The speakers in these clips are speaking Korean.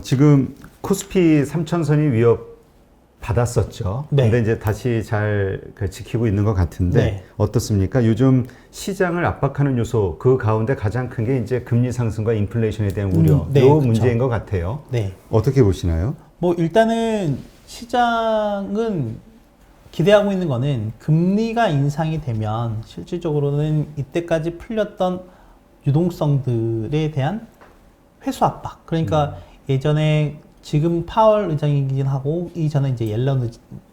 지금 코스피 3천선이 위협 받았었죠. 네. 근데 이제 다시 잘 지키고 있는 것 같은데 네. 어떻습니까? 요즘 시장을 압박하는 요소 그 가운데 가장 큰 게 이제 금리 상승과 인플레이션에 대한 우려, 네, 요 그쵸. 문제인 것 같아요. 네. 어떻게 보시나요? 뭐 일단은 시장은 기대하고 있는 거는 금리가 인상이 되면 실질적으로는 이때까지 풀렸던 유동성들에 대한 회수 압박. 그러니까 예전에 지금 파월 의장이긴 하고 이전에 이제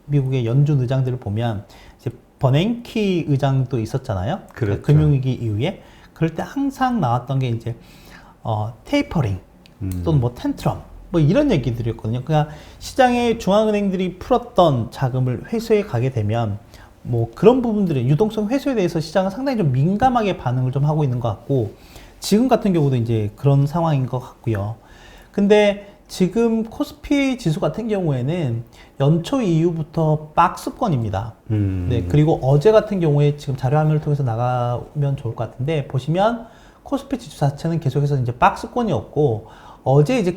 미국의 연준 의장들을 보면 이제 버냉키 의장도 있었잖아요. 그렇죠. 금융위기 이후에 그럴 때 항상 나왔던 게 이제 테이퍼링 또는 뭐 텐트럼 뭐 이런 얘기들이었거든요. 그러니까 시장의 중앙은행들이 풀었던 자금을 회수해 가게 되면 뭐 그런 부분들의 유동성 회수에 대해서 시장은 상당히 좀 민감하게 반응을 좀 하고 있는 것 같고 지금 같은 경우도 이제 그런 상황인 것 같고요. 근데 지금 코스피 지수 같은 경우에는 연초 이후부터 박스권입니다. 네, 그리고 어제 같은 경우에 지금 자료 화면을 통해서 나가면 좋을 것 같은데 보시면 코스피 지수 자체는 계속해서 이제 박스권이었고 어제 이제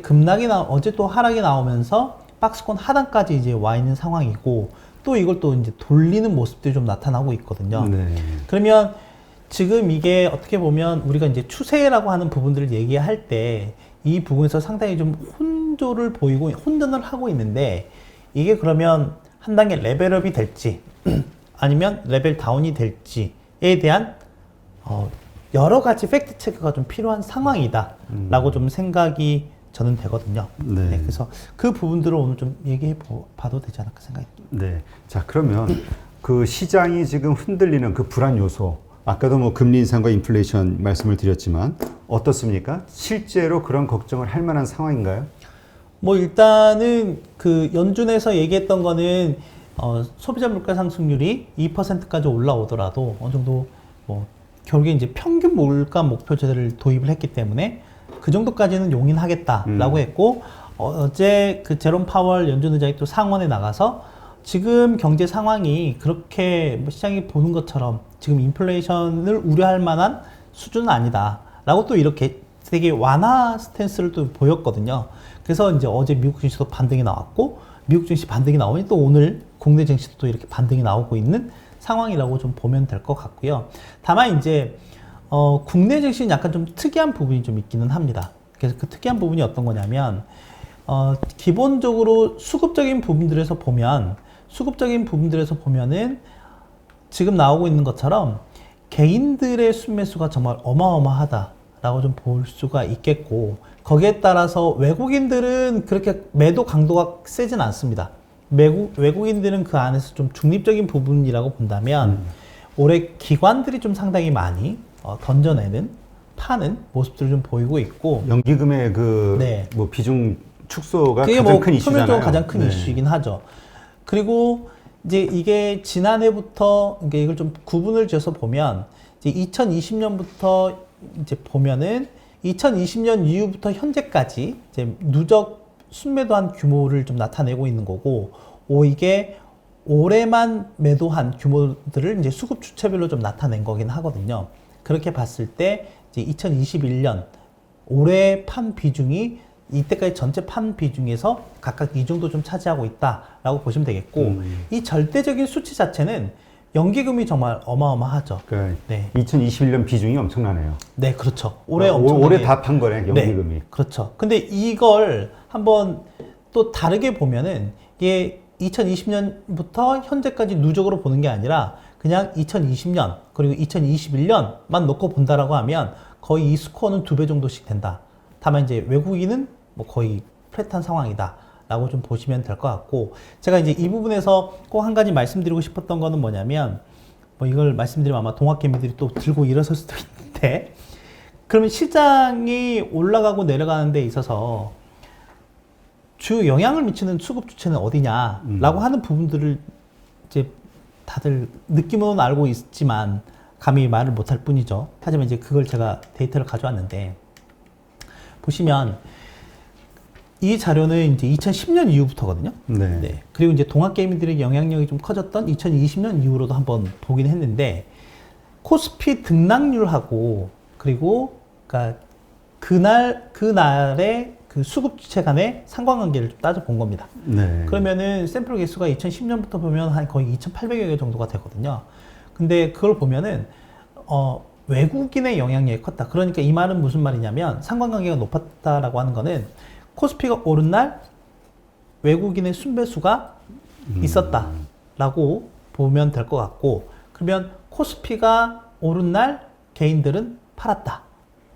어제 또 하락이 나오면서 박스권 하단까지 이제 와 있는 상황이고 또 이걸 또 이제 돌리는 모습들이 좀 나타나고 있거든요. 네. 그러면 지금 이게 어떻게 보면 우리가 이제 추세라고 하는 부분들을 얘기할 때 이 부분에서 상당히 좀 혼전을 하고 있는데 이게 그러면 한 단계 레벨업이 될지 아니면 레벨 다운이 될지에 대한 여러 가지 팩트 체크가 좀 필요한 상황이다 라고 좀 생각이 저는 되거든요. 네. 네, 그래서 그 부분들을 오늘 좀 얘기해 봐도 되지 않을까 생각이 듭니다. 네. 자, 그러면 그 시장이 지금 흔들리는 그 불안 요소, 아까도 뭐 금리 인상과 인플레이션 말씀을 드렸지만 어떻습니까? 실제로 그런 걱정을 할 만한 상황인가요? 뭐 일단은 그 연준에서 얘기했던 거는 소비자 물가 상승률이 2%까지 올라오더라도 어느 정도 뭐 결국에 이제 평균 물가 목표제를 도입을 했기 때문에 그 정도까지는 용인하겠다라고 했고 어제 그 제롬 파월 연준 의장이 또 상원에 나가서 지금 경제 상황이 그렇게 뭐 시장이 보는 것처럼 지금 인플레이션을 우려할 만한 수준은 아니다라고 또 이렇게 되게 완화 스탠스를 또 보였거든요. 그래서 이제 어제 미국 증시도 반등이 나왔고 미국 증시 반등이 나오니 또 오늘 국내 증시도 또 이렇게 반등이 나오고 있는 상황이라고 좀 보면 될 것 같고요. 다만 이제 국내 증시는 약간 좀 특이한 부분이 좀 있기는 합니다. 그래서 그 특이한 부분이 어떤 거냐면 기본적으로 수급적인 부분들에서 보면은 지금 나오고 있는 것처럼 개인들의 순매수가 정말 어마어마하다라고 좀 볼 수가 있겠고 거기에 따라서 외국인들은 그렇게 매도 강도가 세진 않습니다. 외국인들은 그 안에서 좀 중립적인 부분이라고 본다면 올해 기관들이 좀 상당히 많이 던져내는 파는 모습들을 좀 보이고 있고 연기금의 그 네. 뭐 비중 축소가 그게 가장 뭐 큰 이슈잖아요. 표면적으로 가장 큰 네. 이슈이긴 하죠. 그리고 이제 이게 지난해부터 이걸 좀 구분을 지어서 보면 이제 2020년부터 이제 보면은 2020년 이후부터 현재까지 이제 누적 순매도한 규모를 좀 나타내고 있는 거고, 이게 올해만 매도한 규모들을 이제 수급 주체별로 좀 나타낸 거긴 하거든요. 그렇게 봤을 때 이제 2021년 올해 판 비중이 이때까지 전체 판 비중에서 각각 이 정도 좀 차지하고 있다라고 보시면 되겠고, 이 절대적인 수치 자체는 연기금이 정말 어마어마하죠. 그러니까 네. 2021년 비중이 엄청나네요. 네, 그렇죠. 올해 다 판 거네, 연기금이. 네, 그렇죠. 근데 이걸 한번 또 다르게 보면은 이게 2020년부터 현재까지 누적으로 보는 게 아니라 그냥 2020년 그리고 2021년만 놓고 본다라고 하면 거의 이 스코어는 2배 정도씩 된다. 다만 이제 외국인은 뭐 거의 플랫한 상황이다 라고 좀 보시면 될 것 같고, 제가 이제 이 부분에서 꼭 한 가지 말씀드리고 싶었던 거는 뭐냐면, 뭐 이걸 말씀드리면 아마 동학개미들이 또 들고 일어설 수도 있는데, 그러면 시장이 올라가고 내려가는 데 있어서 주 영향을 미치는 수급 주체는 어디냐라고 하는 부분들을 이제 다들 느낌으로는 알고 있지만 감히 말을 못할 뿐이죠. 하지만 이제 그걸 제가 데이터를 가져왔는데, 보시면 이 자료는 이제 2010년 이후부터거든요. 네. 네. 그리고 이제 동학개미들의 영향력이 좀 커졌던 2020년 이후로도 한번 보긴 했는데, 코스피 등락률하고 그리고 그러니까 그날의 그 수급주체 간의 상관관계를 좀 따져본 겁니다. 네. 그러면은 샘플 개수가 2010년부터 보면 한 거의 2,800여 개 정도가 되거든요. 근데 그걸 보면은 외국인의 영향력이 컸다. 그러니까 이 말은 무슨 말이냐면 상관관계가 높았다라고 하는 거는 코스피가 오른 날 외국인의 순매수가 있었다라고 보면 될 것 같고, 그러면 코스피가 오른 날 개인들은 팔았다.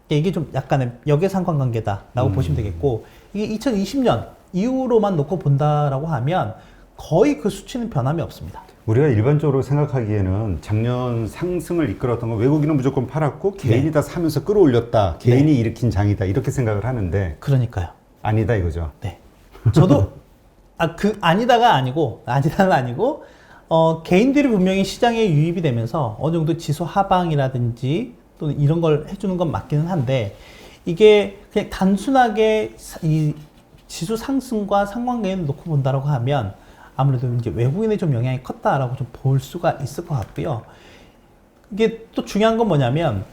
이게 좀 약간의 역의 상관관계다라고 보시면 되겠고, 이게 2020년 이후로만 놓고 본다라고 하면 거의 그 수치는 변함이 없습니다. 우리가 일반적으로 생각하기에는 작년 상승을 이끌었던 건 외국인은 무조건 팔았고 개인이 네. 다 사면서 끌어올렸다. 개인이 일으킨 장이다. 이렇게 생각을 하는데 그러니까요. 아니다 이거죠. 네. 저도 아니다가 아니고 개인들이 분명히 시장에 유입이 되면서 어느 정도 지수 하방이라든지 또는 이런 걸 해주는 건 맞기는 한데, 이게 그냥 단순하게 이 지수 상승과 상관관계를 놓고 본다라고 하면 아무래도 이제 외국인의 좀 영향이 컸다라고 좀 볼 수가 있을 것 같고요. 이게 또 중요한 건 뭐냐면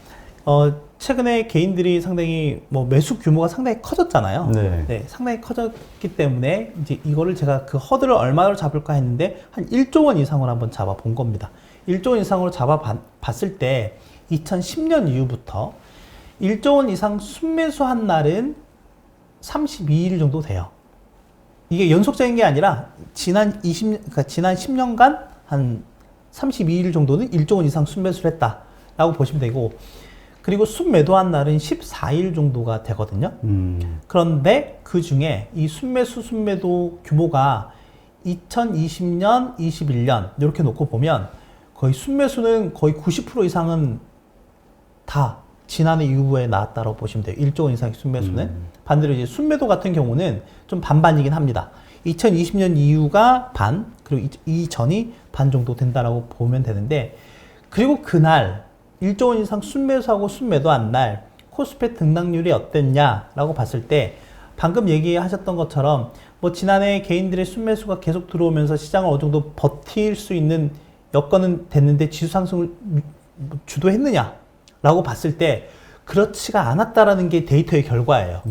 최근에 개인들이 상당히 뭐 매수 규모가 상당히 커졌잖아요. 네. 상당히 커졌기 때문에 이제 이거를 제가 그 허들을 얼마로 잡을까 했는데 한 1조 원 이상으로 한번 잡아 본 겁니다. 1조 원 이상으로 잡아 봤을 때 2010년 이후부터 1조 원 이상 순매수한 날은 32일 정도 돼요. 이게 연속적인 게 아니라 지난 10년간 한 32일 정도는 1조 원 이상 순매수를 했다라고 보시면 되고, 그리고 순매도한 날은 14일 정도가 되거든요. 그런데 그 중에 이 순매도 규모가 2020년, 21년 이렇게 놓고 보면 거의 순매수는 거의 90% 이상은 다 지난해 이후에 나왔다고 보시면 돼요. 1조 원 이상의 순매수는. 반대로 이제 순매도 같은 경우는 좀 반반이긴 합니다. 2020년 이후가 반, 그리고 이전이 반 정도 된다라고 보면 되는데, 그리고 그날 1조 원 이상 순매수하고 순매도한 날 코스피 등락률이 어땠냐라고 봤을 때, 방금 얘기하셨던 것처럼 뭐 지난해 개인들의 순매수가 계속 들어오면서 시장을 어느 정도 버틸 수 있는 여건은 됐는데 지수 상승을 주도했느냐라고 봤을 때 그렇지가 않았다라는 게 데이터의 결과예요.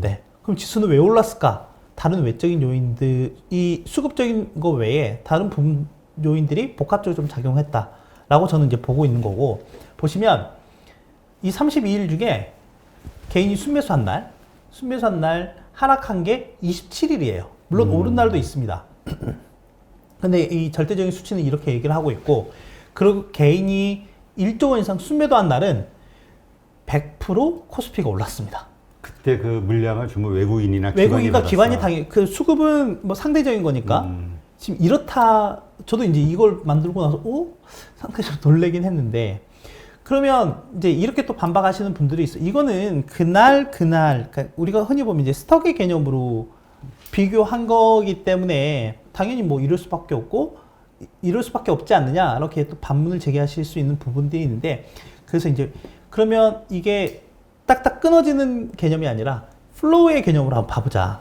네. 그럼 지수는 왜 올랐을까? 다른 외적인 요인들, 이 수급적인 거 외에 다른 부분 요인들이 복합적으로 좀 작용했다라고 저는 이제 보고 있는 거고, 보시면 이 32일 중에 개인이 순매수한 날 하락한 게 27일이에요. 물론 오른 날도 있습니다. 근데 이 절대적인 수치는 이렇게 얘기를 하고 있고, 그리고 개인이 1조 원 이상 순매도한 날은 100% 코스피가 올랐습니다. 그때 그 물량을 전부 외국인이나 외국인과 기관이 받았어. 당연히 그 수급은 뭐 상대적인 거니까 지금 이렇다. 저도 이제 이걸 만들고 나서 상대적으로 놀래긴 했는데, 그러면 이제 이렇게 또 반박하시는 분들이 있어요. 이거는 그날 그러니까 우리가 흔히 보면 이제 스톡의 개념으로 비교한 거기 때문에 당연히 뭐 이럴 수밖에 없지 않느냐, 이렇게 또 반문을 제기하실 수 있는 부분들이 있는데, 그래서 이제 그러면 이게 딱딱 끊어지는 개념이 아니라 플로우의 개념으로 한번 봐보자.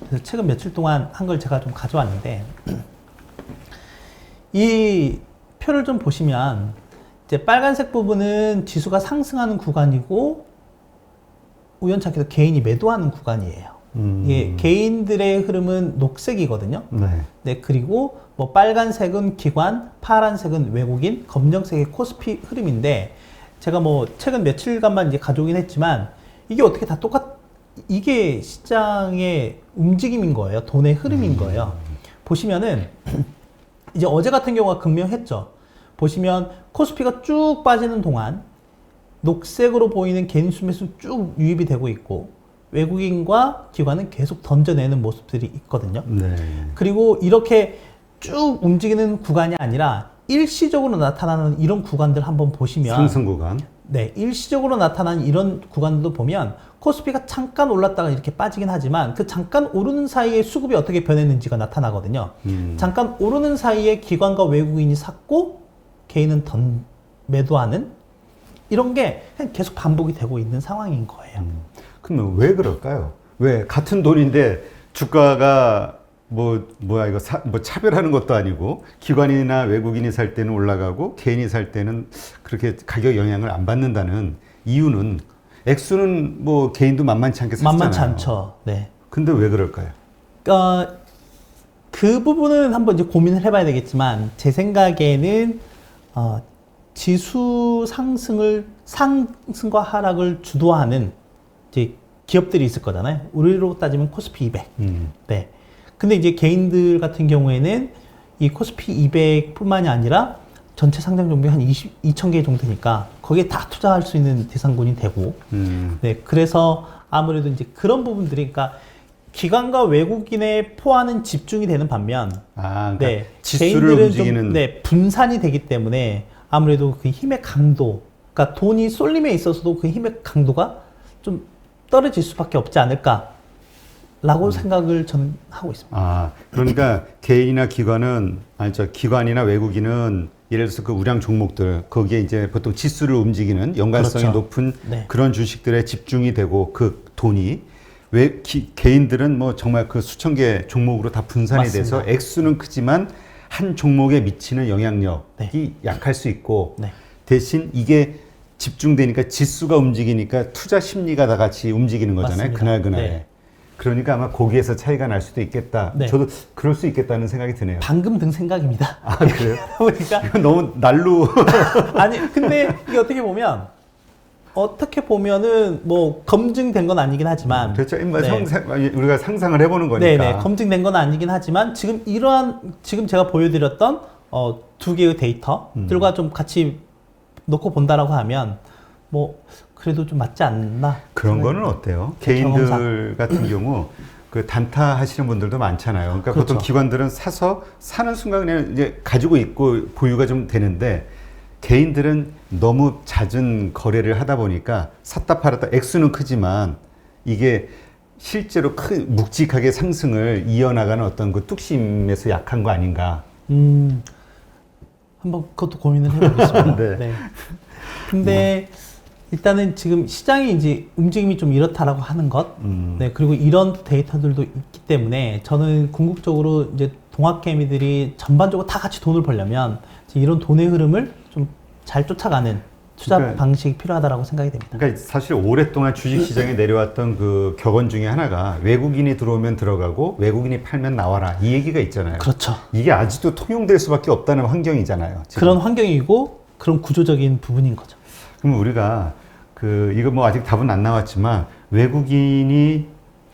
그래서 최근 며칠 동안 한 걸 제가 좀 가져왔는데, 이 표를 좀 보시면 이제 빨간색 부분은 지수가 상승하는 구간이고 우연찮게도 개인이 매도하는 구간이에요. 이게 개인들의 흐름은 녹색이거든요. 네, 그리고 뭐 빨간색은 기관, 파란색은 외국인, 검정색이 코스피 흐름인데, 제가 뭐 최근 며칠간만 이제 가져오긴 했지만 이게 어떻게 다 이게 시장의 움직임인 거예요. 돈의 흐름인 거예요. 보시면은 이제 어제 같은 경우가 극명했죠. 보시면 코스피가 쭉 빠지는 동안 녹색으로 보이는 개인 순매수 쭉 유입이 되고 있고 외국인과 기관은 계속 던져내는 모습들이 있거든요. 네. 그리고 이렇게 쭉 움직이는 구간이 아니라 일시적으로 나타나는 이런 구간들 한번 보시면, 상승 구간. 네, 일시적으로 나타나는 이런 구간들도 보면 코스피가 잠깐 올랐다가 이렇게 빠지긴 하지만 그 잠깐 오르는 사이에 수급이 어떻게 변했는지가 나타나거든요. 잠깐 오르는 사이에 기관과 외국인이 샀고 개인은 매도하는 이런 게 그냥 계속 반복이 되고 있는 상황인 거예요. 그러면 왜 그럴까요? 왜 같은 돈인데 주가가 뭐 차별하는 것도 아니고 기관이나 외국인이 살 때는 올라가고 개인이 살 때는 그렇게 가격 영향을 안 받는다는 이유는 액수는 뭐 개인도 만만치 않게 샀잖아요. 만만치 않죠. 네. 근데 왜 그럴까요? 그 부분은 한번 이제 고민을 해봐야 되겠지만 제 생각에는 지수 상승과 하락을 주도하는 이제 기업들이 있을 거잖아요. 우리로 따지면 코스피 200. 네. 근데 이제 개인들 같은 경우에는 이 코스피 200뿐만이 아니라 전체 상장 종목이 한 2,000개 정도 되니까 거기에 다 투자할 수 있는 대상군이 되고, 네. 그래서 아무래도 이제 그런 부분들이, 그러니까 기관과 외국인의 포화는 집중이 되는 반면, 그러니까 네. 지수를 개인들은 움직이는. 좀, 네, 분산이 되기 때문에 아무래도 그 힘의 강도, 그러니까 돈이 쏠림에 있어서도 그 힘의 강도가 좀 떨어질 수밖에 없지 않을까라고 생각을 저는 하고 있습니다. 그러니까 개인이나 기관은, 기관이나 외국인은 예를 들어서 그 우량 종목들, 거기에 이제 보통 지수를 움직이는 연관성이 그렇죠. 높은 네. 그런 주식들에 집중이 되고 그 돈이 개인들은 뭐 정말 그 수천 개 종목으로 다 분산이 맞습니다. 돼서 액수는 크지만 한 종목에 미치는 영향력이 네. 약할 수 있고 네. 대신 이게 집중되니까 지수가 움직이니까 투자 심리가 다 같이 움직이는 거잖아요. 맞습니다. 그날그날에. 네. 그러니까 아마 거기에서 차이가 날 수도 있겠다. 네. 저도 그럴 수 있겠다는 생각이 드네요. 방금 든 생각입니다. 그래요? 그러니까 이건 너무 날로. 아니 근데 이게 어떻게 보면은 뭐 검증된 건 아니긴 하지만 그렇죠. 네. 우리가 상상을 해보는 거니까. 네네, 검증된 건 아니긴 하지만 지금 제가 보여드렸던 두 개의 데이터들과 좀 같이 놓고 본다라고 하면 뭐 그래도 좀 맞지 않나. 그런 거는 어때요? 제 개인들 경험상. 같은 경우 그 단타 하시는 분들도 많잖아요. 그러니까 그렇죠. 보통 기관들은 사는 순간 그냥 이제 가지고 있고 보유가 좀 되는데 개인들은 너무 잦은 거래를 하다 보니까 샀다 팔았다 액수는 크지만 이게 실제로 묵직하게 상승을 이어나가는 어떤 그 뚝심에서 약한 거 아닌가. 한번 그것도 고민을 해보겠습니다. 네. 네. 근데 일단은 지금 시장이 이제 움직임이 좀 이렇다라고 하는 것, 네, 그리고 이런 데이터들도 있기 때문에 저는 궁극적으로 이제 동학개미들이 전반적으로 다 같이 돈을 벌려면 이제 이런 돈의 흐름을 좀 잘 쫓아가는 투자 그러니까 방식이 필요하다라고 생각이 됩니다. 그러니까 사실 오랫동안 주식시장에 내려왔던 그 격언 중에 하나가 외국인이 들어오면 들어가고 외국인이 팔면 나와라 이 얘기가 있잖아요. 그렇죠. 이게 아직도 통용될 수밖에 없다는 환경이잖아요. 지금. 그런 환경이고 그런 구조적인 부분인 거죠. 그럼 우리가 이거 뭐 아직 답은 안 나왔지만 외국인이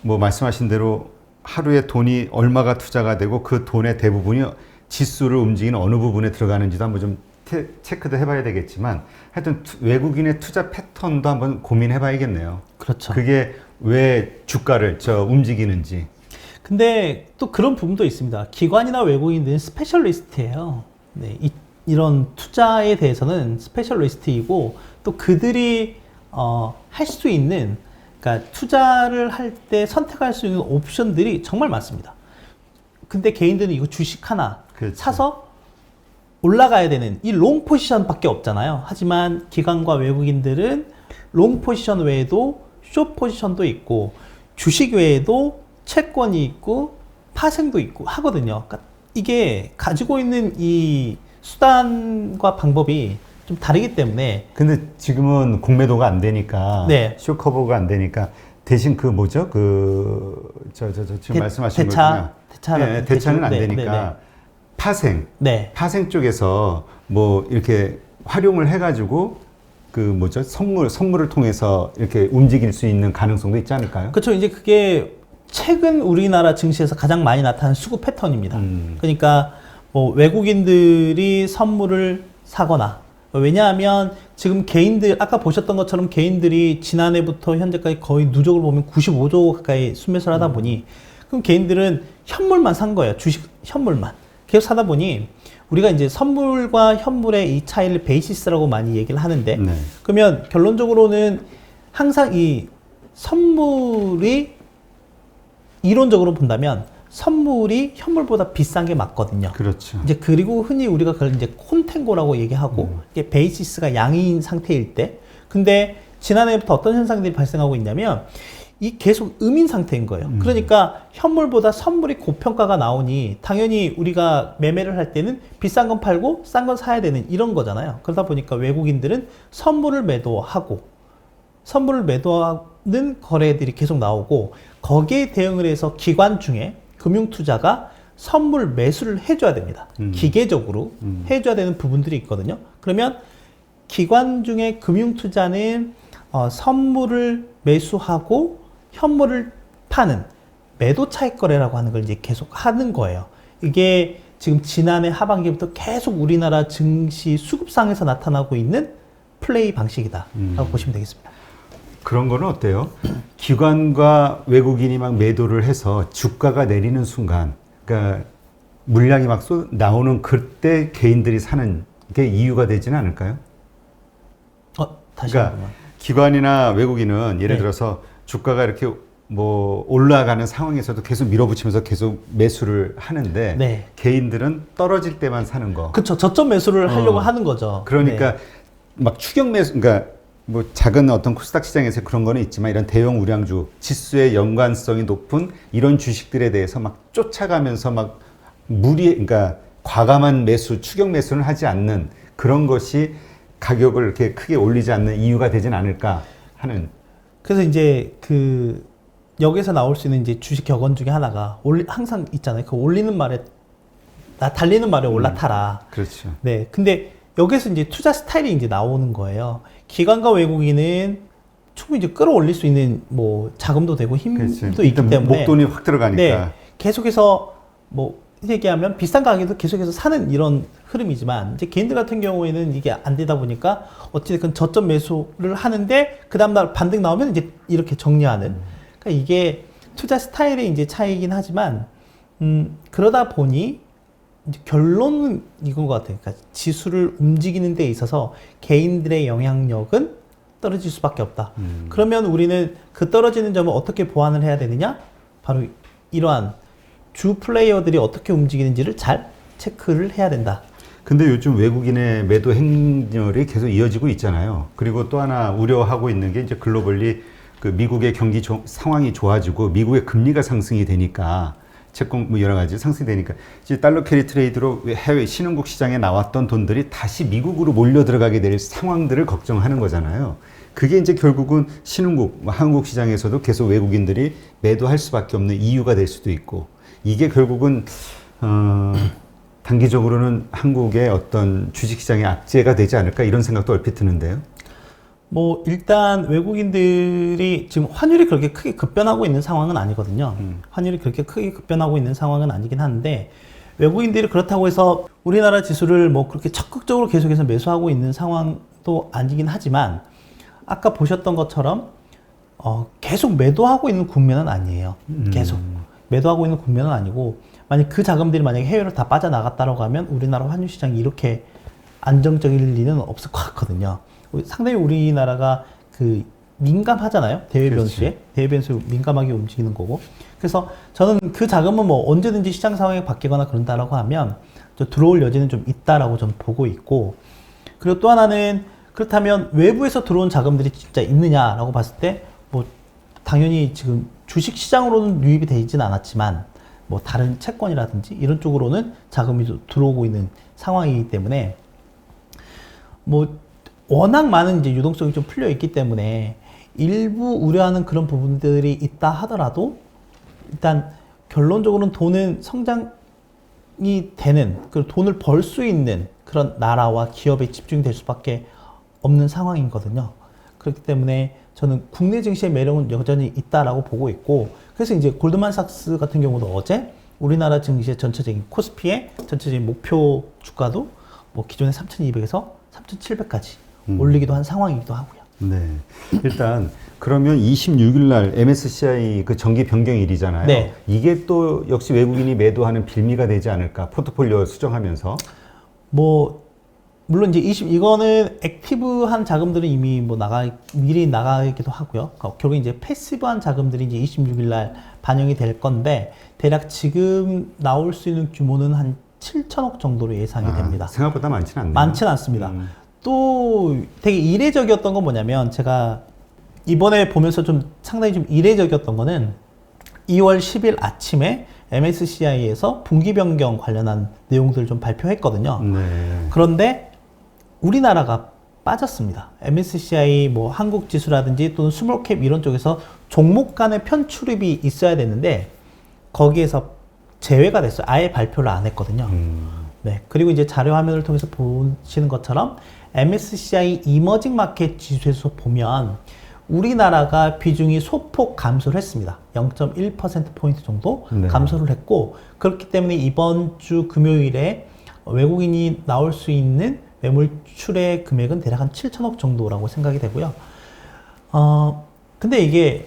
뭐 말씀하신 대로 하루에 돈이 얼마가 투자가 되고 그 돈의 대부분이 지수를 움직이는 어느 부분에 들어가는지도 한번 좀 체크도 해봐야 되겠지만 하여튼 외국인의 투자 패턴도 한번 고민해봐야겠네요. 그렇죠. 그게 왜 주가를 움직이는지. 근데 또 그런 부분도 있습니다. 기관이나 외국인들은 스페셜리스트예요. 네, 이런 투자에 대해서는 스페셜리스트이고 또 그들이 할 수 있는, 그러니까 투자를 할 때 선택할 수 있는 옵션들이 정말 많습니다. 근데 개인들은 이거 주식 하나 그렇죠. 사서 올라가야 되는 이 롱 포지션밖에 없잖아요. 하지만 기관과 외국인들은 롱 포지션 외에도 숏 포지션도 있고 주식 외에도 채권이 있고 파생도 있고 하거든요. 그러니까 이게 가지고 있는 이 수단과 방법이 좀 다르기 때문에. 근데 지금은 공매도가 안 되니까, 네. 쇼 커버가 안 되니까 대신 그 뭐죠? 지금 말씀하신 거잖아요. 대차는 안 네, 되니까 네, 네. 파생 쪽에서 뭐 이렇게 활용을 해가지고 그 뭐죠? 선물을 통해서 이렇게 움직일 수 있는 가능성도 있지 않을까요? 그렇죠. 이제 그게 최근 우리나라 증시에서 가장 많이 나타난 수급 패턴입니다. 그러니까 뭐 외국인들이 선물을 사거나, 왜냐하면 지금 개인들, 아까 보셨던 것처럼 개인들이 지난해부터 현재까지 거의 누적을 보면 95조 가까이 순매수를 하다 보니, 그럼 개인들은 현물만 산 거예요. 주식 현물만. 계속 사다 보니 우리가 이제 선물과 현물의 이 차이를 베이시스라고 많이 얘기를 하는데, 네. 그러면 결론적으로는 항상 이 선물이, 이론적으로 본다면 선물이 현물보다 비싼 게 맞거든요. 그렇죠. 이제 그리고 흔히 우리가 그걸 이제 콘탱고라고 얘기하고, 이게 베이시스가 양인 상태일 때, 근데 지난해부터 어떤 현상들이 발생하고 있냐면 이 계속 음인 상태인 거예요. 그러니까 현물보다 선물이 고평가가 나오니 당연히 우리가 매매를 할 때는 비싼 건 팔고 싼 건 사야 되는 이런 거잖아요. 그러다 보니까 외국인들은 선물을 매도하고 선물을 매도하는 거래들이 계속 나오고 거기에 대응을 해서 기관 중에 금융투자가 선물 매수를 해줘야 됩니다. 기계적으로 해줘야 되는 부분들이 있거든요. 그러면 기관 중에 금융투자는 선물을 매수하고 현물을 파는 매도 차익 거래라고 하는 걸 이제 계속 하는 거예요. 이게 지금 지난해 하반기부터 계속 우리나라 증시 수급상에서 나타나고 있는 플레이 방식이다라고 보시면 되겠습니다. 그런 거는 어때요? 기관과 외국인이 막 매도를 해서 주가가 내리는 순간, 그러니까 물량이 막 나오는 그때 개인들이 사는 게 이유가 되지는 않을까요? 다시 그러니까 한번만. 기관이나 외국인은 예를 네. 들어서 주가가 이렇게 뭐 올라가는 상황에서도 계속 밀어붙이면서 계속 매수를 하는데 네. 개인들은 떨어질 때만 사는 거. 그쵸. 저점 매수를 하려고 하는 거죠. 그러니까 네. 막 추격 매수, 그러니까 뭐 작은 어떤 코스닥 시장에서 그런 거는 있지만 이런 대형 우량주, 지수의 연관성이 높은 이런 주식들에 대해서 막 쫓아가면서 막 그러니까 과감한 매수, 추격 매수는 하지 않는 그런 것이 가격을 이렇게 크게 올리지 않는 이유가 되진 않을까 하는. 그래서 이제 여기서 나올 수 있는 이제 주식 격언 중에 하나가 항상 있잖아요. 그 올리는 말에 달리는 말에 올라타라. 그렇죠. 네. 근데 여기서 이제 투자 스타일이 이제 나오는 거예요. 기관과 외국인은 충분히 이제 끌어올릴 수 있는 뭐 자금도 되고 힘도 그렇지. 있기 때문에 목돈이 확 들어가니까. 네. 계속해서 뭐 얘기하면 비싼 가격에도 계속해서 사는 이런 흐름이지만 이제 개인들 같은 경우에는 이게 안 되다 보니까 어찌됐든 저점 매수를 하는데 그 다음날 반등 나오면 이제 이렇게 정리하는. 그러니까 이게 투자 스타일의 이제 차이긴 하지만 그러다 보니 이제 결론은 이건 것 같아요. 그러니까 지수를 움직이는 데 있어서 개인들의 영향력은 떨어질 수밖에 없다. 그러면 우리는 그 떨어지는 점을 어떻게 보완을 해야 되느냐? 바로 이러한 주 플레이어들이 어떻게 움직이는지를 잘 체크를 해야 된다. 근데 요즘 외국인의 매도 행렬이 계속 이어지고 있잖아요. 그리고 또 하나 우려하고 있는 게 이제 글로벌리 그 미국의 경기 상황이 좋아지고 미국의 금리가 상승이 되니까 채권 뭐 여러 가지 상승이 되니까 이제 달러 캐리 트레이드로 해외 신흥국 시장에 나왔던 돈들이 다시 미국으로 몰려 들어가게 될 상황들을 걱정하는 거잖아요. 그게 이제 결국은 신흥국, 한국 시장에서도 계속 외국인들이 매도할 수밖에 없는 이유가 될 수도 있고 이게 결국은 단기적으로는 한국의 어떤 주식시장의 악재가 되지 않을까 이런 생각도 얼핏 드는데요. 뭐 일단 외국인들이 지금 환율이 그렇게 크게 급변하고 있는 상황은 아니거든요. 환율이 그렇게 크게 급변하고 있는 상황은 아니긴 한데 외국인들이 그렇다고 해서 우리나라 지수를 뭐 그렇게 적극적으로 계속해서 매수하고 있는 상황도 아니긴 하지만 아까 보셨던 것처럼 계속 매도하고 있는 국면은 아니에요. 계속 매도하고 있는 국면은 아니고 만약 그 자금들이 만약에 해외로 다 빠져나갔다고 하면 우리나라 환율 시장이 이렇게 안정적일 리는 없을 것 같거든요. 상당히 우리나라가 민감하잖아요. 대외 변수에. 그렇지. 대외 변수에 민감하게 움직이는 거고. 그래서 저는 그 자금은 뭐 언제든지 시장 상황이 바뀌거나 그런다라고 하면 들어올 여지는 좀 있다라고 좀 보고 있고. 그리고 또 하나는 그렇다면 외부에서 들어온 자금들이 진짜 있느냐라고 봤을 때 뭐 당연히 지금 주식 시장으로는 유입이 되지는 않았지만 뭐 다른 채권이라든지 이런 쪽으로는 자금이 들어오고 있는 상황이기 때문에 뭐 워낙 많은 이제 유동성이 좀 풀려 있기 때문에 일부 우려하는 그런 부분들이 있다 하더라도 일단 결론적으로는 돈은 성장이 되는 그리고 돈을 벌 수 있는 그런 나라와 기업에 집중이 될 수밖에 없는 상황이거든요. 그렇기 때문에 저는 국내 증시의 매력은 여전히 있다라고 보고 있고 그래서 이제 골드만삭스 같은 경우도 어제 우리나라 증시의 전체적인 코스피의 전체적인 목표 주가도 뭐 기존의 3,200에서 3,700까지 올리기도 한 상황이기도 하고요. 네. 일단 그러면 26일 날 MSCI 그 정기 변경일이잖아요. 네. 이게 또 역시 외국인이 매도하는 빌미가 되지 않을까? 포트폴리오 수정하면서. 뭐 물론 이제 이거는 액티브한 자금들은 이미 뭐 미리 나가기도 하고요. 결국 이제 패시브한 자금들이 이제 26일 날 반영이 될 건데 대략 지금 나올 수 있는 규모는 한 7천억 정도로 예상이 됩니다. 생각보다 많지는 않네요. 많지는 않습니다. 또 되게 이례적이었던 건 뭐냐면 제가 이번에 보면서 좀 상당히 좀 이례적이었던 거는 2월 10일 아침에 MSCI에서 분기 변경 관련한 내용들을 좀 발표했거든요. 네. 그런데 우리나라가 빠졌습니다. MSCI 뭐 한국 지수라든지 또는 스몰캡 이런 쪽에서 종목 간의 편출입이 있어야 되는데 거기에서 제외가 됐어요. 아예 발표를 안 했거든요. 네. 그리고 이제 자료 화면을 통해서 보시는 것처럼 MSCI 이머징 마켓 지수에서 보면 우리나라가 비중이 소폭 감소를 했습니다. 0.1%포인트 정도 네. 감소를 했고, 그렇기 때문에 이번 주 금요일에 외국인이 나올 수 있는 매물출의 금액은 대략 한 7천억 정도라고 생각이 되고요. 근데 이게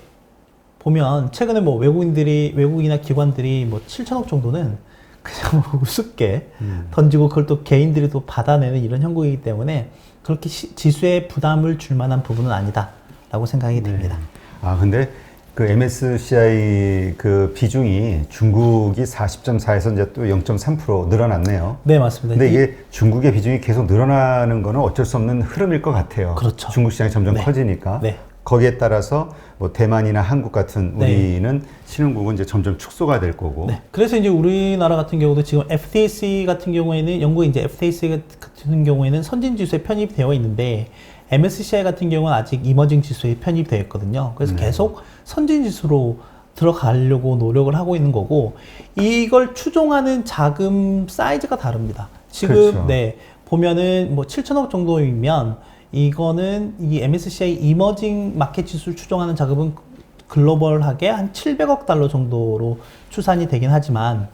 보면 최근에 뭐 외국이나 기관들이 뭐 7천억 정도는 그냥 우습게 던지고 그걸 또 개인들이 또 받아내는 이런 형국이기 때문에 그렇게 지수에 부담을 줄 만한 부분은 아니다라고 생각이 됩니다. 아, 근데 그 MSCI 그 비중이 중국이 40.4에서 이제 또 0.3% 늘어났네요. 네, 맞습니다. 근데 이게 중국의 비중이 계속 늘어나는 거는 어쩔 수 없는 흐름일 것 같아요. 그렇죠. 중국 시장이 점점 네. 커지니까. 네. 거기에 따라서 뭐 대만이나 한국 같은 네. 우리는 신흥국은 이제 점점 축소가 될 거고. 네. 그래서 이제 우리나라 같은 경우도 지금 FTSE 같은 경우에는 영국의 이제 FTSE 같은 경우에는 선진 지수에 편입되어 있는데 MSCI 같은 경우는 아직 이머징 지수에 편입되어 있거든요. 그래서 계속 선진 지수로 들어가려고 노력을 하고 있는 거고 이걸 추종하는 자금 사이즈가 다릅니다. 지금 그렇죠. 네. 보면은 뭐 7천억 정도이면 이거는 이 MSCI 이머징 마켓 지수를 추종하는 자금은 글로벌하게 한 700억 달러 정도로 추산이 되긴 하지만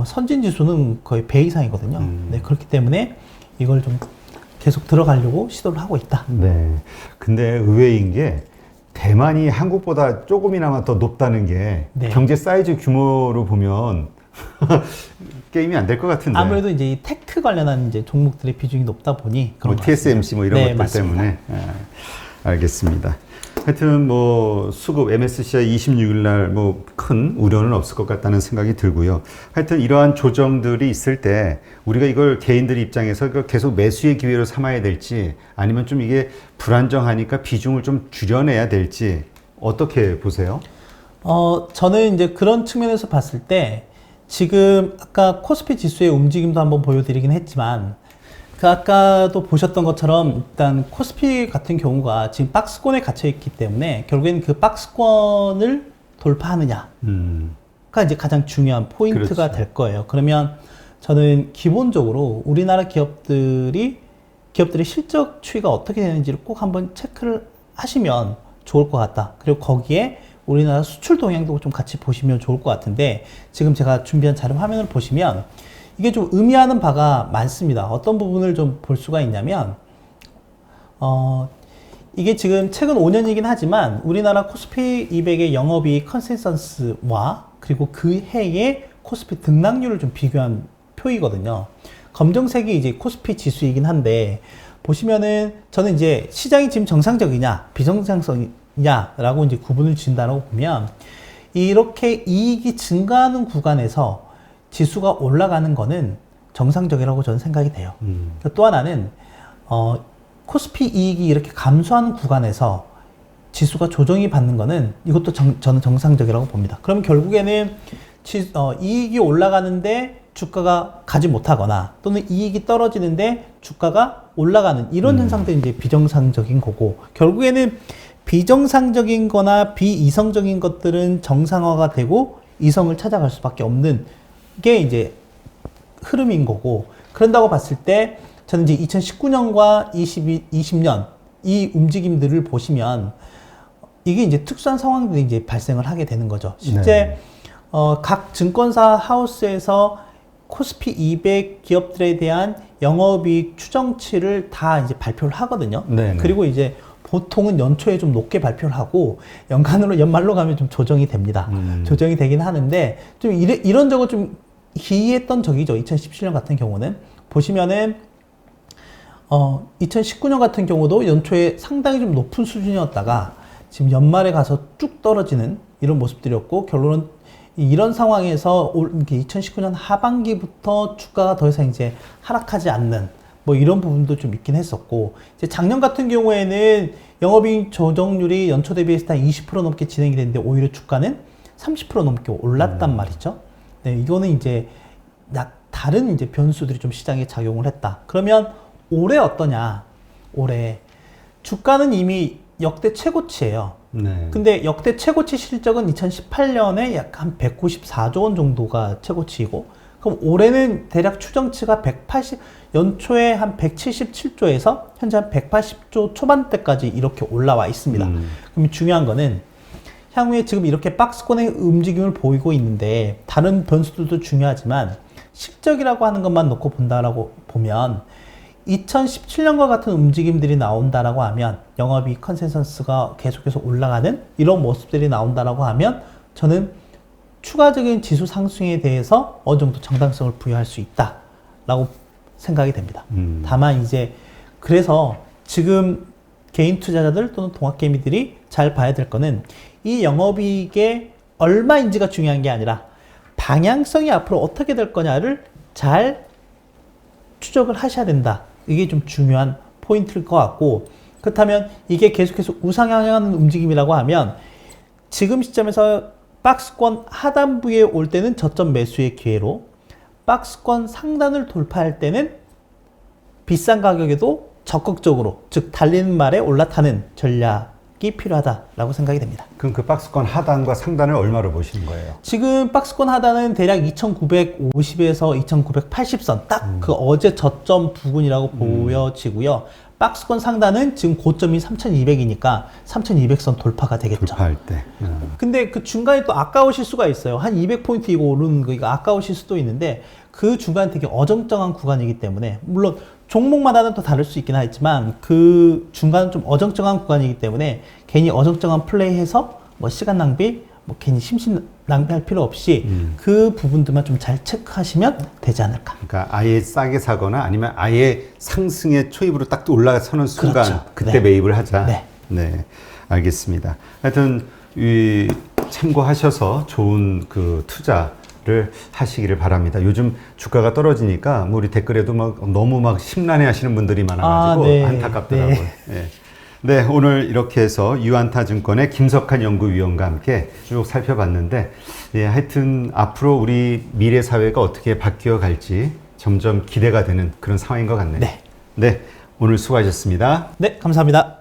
선진 지수는 거의 배 이상이거든요. 네, 그렇기 때문에 이걸 좀 계속 들어가려고 시도를 하고 있다. 네. 근데 의외인 게 대만이 한국보다 조금이나마 더 높다는 게 네. 경제 사이즈 규모로 보면 게임이 안 될 것 같은데. 아무래도 이제 이 테크 관련한 이제 종목들의 비중이 높다 보니 그런 뭐 것 같습니다. TSMC 뭐 이런 네, 것들 맞습니다. 때문에. 알겠습니다. 하여튼 뭐 수급 MSCI 26일 날 뭐 큰 우려는 없을 것 같다는 생각이 들고요. 하여튼 이러한 조정들이 있을 때 우리가 이걸 개인들 입장에서 계속 매수의 기회로 삼아야 될지 아니면 좀 이게 불안정하니까 비중을 좀 줄여내야 될지 어떻게 보세요? 저는 이제 그런 측면에서 봤을 때 지금 아까 코스피 지수의 움직임도 한번 보여드리긴 했지만 그 아까도 보셨던 것처럼 일단 코스피 같은 경우가 지금 박스권에 갇혀 있기 때문에 결국에는 그 박스권을 돌파하느냐가 이제 가장 중요한 포인트가 그렇죠. 될 거예요. 그러면 저는 기본적으로 우리나라 기업들의 실적 추이가 어떻게 되는지를 꼭 한번 체크를 하시면 좋을 것 같다. 그리고 거기에 우리나라 수출 동향도 좀 같이 보시면 좋을 것 같은데 지금 제가 준비한 자료 화면을 보시면 이게 좀 의미하는 바가 많습니다. 어떤 부분을 좀 볼 수가 있냐면 이게 지금 최근 5년이긴 하지만 우리나라 코스피 200의 영업이익 컨센서스와 그리고 그 해의 코스피 등락률을 좀 비교한 표이거든요. 검정색이 이제 코스피 지수이긴 한데 보시면은 저는 이제 시장이 지금 정상적이냐 비정상적이냐라고 이제 구분을 지은다고 보면 이렇게 이익이 증가하는 구간에서 지수가 올라가는 거는 정상적이라고 저는 생각이 돼요. 또 하나는 코스피 이익이 이렇게 감소하는 구간에서 지수가 조정이 받는 거는 이것도 저는 정상적이라고 봅니다. 그럼 결국에는 이익이 올라가는데 주가가 가지 못하거나 또는 이익이 떨어지는데 주가가 올라가는 이런 현상들이 이제 비정상적인 거고 결국에는 비정상적인 거나 비이성적인 것들은 정상화가 되고 이성을 찾아갈 수밖에 없는 게 이제 흐름인 거고 그런다고 봤을 때 저는 이제 2019년과 20년 이 움직임들을 보시면 이게 이제 특수한 상황들이 이제 발생을 하게 되는 거죠. 실제 각 증권사 하우스에서 코스피 200 기업들에 대한 영업이익 추정치를 다 이제 발표를 하거든요. 네네. 그리고 이제 보통은 연초에 좀 높게 발표를 하고 연말로 가면 좀 조정이 됩니다. 조정이 되긴 하는데 좀 이런 적은 좀 기이했던 적이죠. 2017년 같은 경우는 보시면은 2019년 같은 경우도 연초에 상당히 좀 높은 수준이었다가 지금 연말에 가서 쭉 떨어지는 이런 모습들이었고 결론은 이런 상황에서 2019년 하반기부터 주가가 더 이상 이제 하락하지 않는 뭐 이런 부분도 좀 있긴 했었고 이제 작년 같은 경우에는 영업이익 조정률이 연초 대비해서 한 20% 넘게 진행이 됐는데 오히려 주가는 30% 넘게 올랐단 말이죠. 네, 이거는 이제 다른 이제 변수들이 좀 시장에 작용을 했다. 그러면 올해 어떠냐? 올해 주가는 이미 역대 최고치예요. 네. 근데 역대 최고치 실적은 2018년에 약 한 194조 원 정도가 최고치이고, 그럼 올해는 대략 추정치가 180, 연초에 한 177조에서 현재 한 180조 초반대까지 이렇게 올라와 있습니다. 그럼 중요한 거는 향후에 지금 이렇게 박스권의 움직임을 보이고 있는데, 다른 변수들도 중요하지만 실적이라고 하는 것만 놓고 본다라고 보면 2017년과 같은 움직임들이 나온다라고 하면, 영업이익 컨센서스가 계속해서 올라가는 이런 모습들이 나온다라고 하면, 저는 추가적인 지수 상승에 대해서 어느 정도 정당성을 부여할 수 있다라고 생각이 됩니다. 다만 이제 그래서 지금 개인 투자자들 또는 동학개미들이 잘 봐야 될 거는, 이 영업이익의 얼마인지가 중요한 게 아니라 방향성이 앞으로 어떻게 될 거냐를 잘 추적을 하셔야 된다. 이게 좀 중요한 포인트일 것 같고, 그렇다면 이게 계속해서 우상향하는 움직임이라고 하면, 지금 시점에서 박스권 하단부에 올 때는 저점 매수의 기회로, 박스권 상단을 돌파할 때는 비싼 가격에도 적극적으로, 즉 달리는 말에 올라타는 전략이 필요하다라고 생각이 됩니다. 그럼 그 박스권 하단과 상단을 얼마로 보시는 거예요? 지금 박스권 하단은 대략 2950에서 2980선, 딱 그 어제 저점 부근이라고 보여지고요. 박스권 상단은 지금 고점이 3200이니까 3200선 돌파가 되겠죠. 돌파할 때. 근데 그 중간에 또 아까우실 수가 있어요. 한 200포인트 이거 오르는 거, 이거 아까우실 수도 있는데, 그 중간 되게 어정쩡한 구간이기 때문에, 물론 종목마다는 또 다를 수 있긴 하지만 그 중간은 좀 어정쩡한 구간이기 때문에 괜히 어정쩡한 플레이해서 뭐 시간 낭비, 뭐 괜히 심신 낭비할 필요 없이 그 부분들만 좀 잘 체크하시면 되지 않을까. 그러니까 아예 싸게 사거나 아니면 아예 상승의 초입으로 딱 올라서는 순간, 그렇죠. 그때 네. 매입을 하자. 네. 네, 알겠습니다. 하여튼 참고하셔서 좋은 그 투자를 하시기를 바랍니다. 요즘 주가가 떨어지니까 뭐 우리 댓글에도 막 너무 막 심란해 하시는 분들이 많아가지고 네. 안타깝더라고요. 네. 네, 오늘 이렇게 해서 유안타증권의 김석한 연구위원과 함께 쭉 살펴봤는데, 예, 하여튼 앞으로 우리 미래 사회가 어떻게 바뀌어 갈지 점점 기대가 되는 그런 상황인 것 같네요. 네. 네, 오늘 수고하셨습니다. 네, 감사합니다.